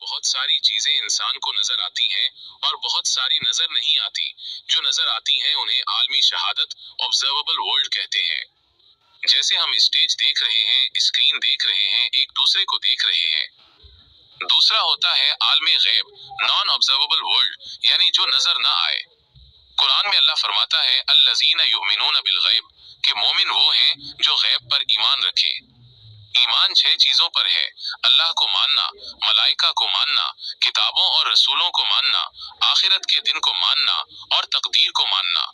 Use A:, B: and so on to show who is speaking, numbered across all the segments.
A: बहुत सारी चीजें इंसान को नजर आती हैं और बहुत सारी नजर नहीं आती। जो नजर आती हैं उन्हें आलमी शहादत ऑब्जर्वेबल वर्ल्ड कहते हैं। जैसे हम स्टेज देख रहे हैं, स्क्रीन देख रहे हैं, एक दूसरे को देख रहे हैं। दूसरा होता है आलमी गैब, नॉन ऑब्जर्वेबल वर्ल्ड, यानी जो नजर ना आए। कुरान में अल्लाह फरमाता है अल्लज़ीना युमिनूना बिल गैब, कि मोमिन वो हैं जो गैब पर ईमान रखें। ईमान 6 चीजों पर है: अल्लाह को मानना, मलाइका को मानना, किताबों और रसूलों को मानना, आखिरत के दिन को मानना और तकदीर को मानना।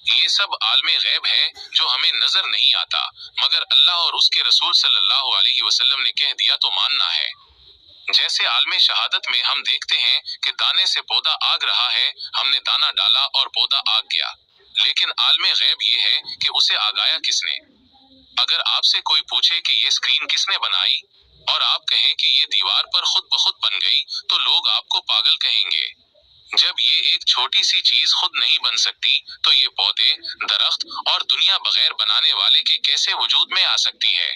A: ये सब आलमे गैब है जो हमें नजर नहीं आता, मगर अल्लाह और उसके रसूल सल्लल्लाहु अलैहि वसल्लम ने कह दिया तो मानना है। जैसे आलमे शहादत में हम देखते हैं कि दाने से पौधा आग रहा है, हमने दाना डाला और पौधा आग गया। लेकिन आलमे गैब ये है कि उसे आगाया किसने। अगर आपसे कोई पूछे कि ये स्क्रीन किसने बनाई और आप कहें कि ये दीवार पर खुद ब खुद बन गई, तो लोग आपको पागल कहेंगे। जब ये एक छोटी सी चीज खुद नहीं बन सकती, तो ये पौधे, दरख्त और दुनिया बगैर बनाने वाले के कैसे वजूद में आ सकती है।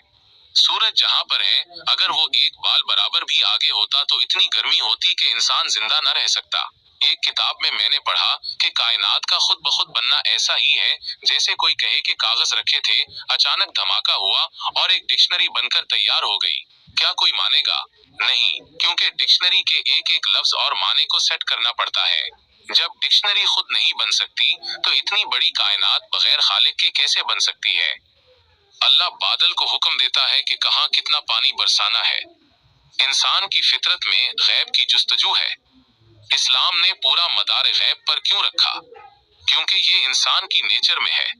A: सूरज जहाँ पर है, अगर वो एक बाल बराबर भी आगे होता तो इतनी गर्मी होती कि इंसान जिंदा न रह सकता। एक किताब में मैंने पढ़ा कि कायनात का खुद ब खुद बनना ऐसा ही है जैसे कोई कहे कि कागज रखे थे, अचानक धमाका हुआ और एक डिक्शनरी बनकर तैयार हो गई। क्या कोई मानेगा? नहीं, क्योंकि डिक्शनरी के एक एक लफ्ज और माने को सेट करना पड़ता है। जब डिक्शनरी खुद नहीं बन सकती, तो इतनी बड़ी कायनात बगैर खालिक के कैसे बन सकती है। अल्लाह बादल को हुक्म देता है कि कहाँ कितना पानी बरसाना है। इंसान की फितरत में गैब की जुस्तजू है। इस्लाम ने पूरा मदार गैब पर क्यों रखा? क्योंकि ये इंसान की नेचर में है।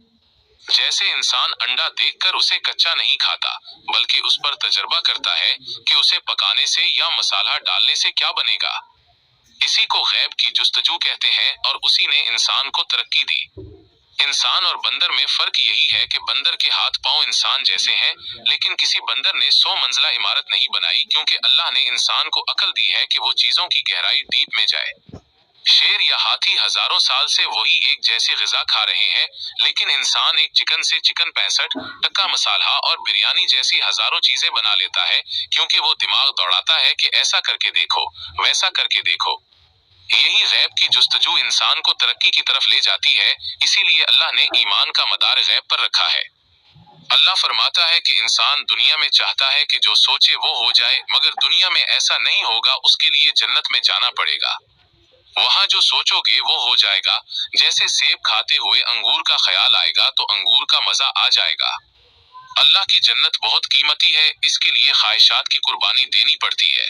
A: जैसे इंसान अंडा देखकर उसे कच्चा नहीं खाता, बल्कि उस पर तजर्बा करता है कि उसे पकाने से या मसाला डालने से क्या बनेगा। इसी को गैब की जुस्तजू कहते हैं और उसी ने इंसान को तरक्की दी। इंसान और बंदर में फर्क यही है कि बंदर के हाथ पांव इंसान जैसे हैं, लेकिन किसी बंदर ने 100 मंजिला इमारत नहीं बनाई, क्योंकि अल्लाह ने इंसान को अकल दी है कि वो चीजों की गहराई डीप में जाए। शेर या हाथी हजारों साल से वही एक जैसी ग़िज़ा खा रहे हैं, लेकिन इंसान एक चिकन से चिकन 65 टक्का मसाला और बिरयानी जैसी हजारों चीजें बना लेता है, क्योंकि वो दिमाग दौड़ाता है कि ऐसा करके देखो, वैसा करके देखो। यही गैब की जुस्तजू इंसान को तरक्की की तरफ ले जाती है, इसीलिए अल्लाह ने ईमान का मदार गैब पर रखा है। अल्लाह फरमाता है कि इंसान दुनिया में चाहता है कि जो सोचे वो हो जाए, मगर दुनिया में ऐसा नहीं होगा, उसके लिए जन्नत में जाना पड़ेगा। वहाँ जो सोचोगे वो हो जाएगा। जैसे सेब खाते हुए अंगूर का ख्याल आएगा तो अंगूर का मजा आ जाएगा। अल्लाह की जन्नत बहुत कीमती है, इसके लिए ख्वाहिशात की कुर्बानी देनी पड़ती है।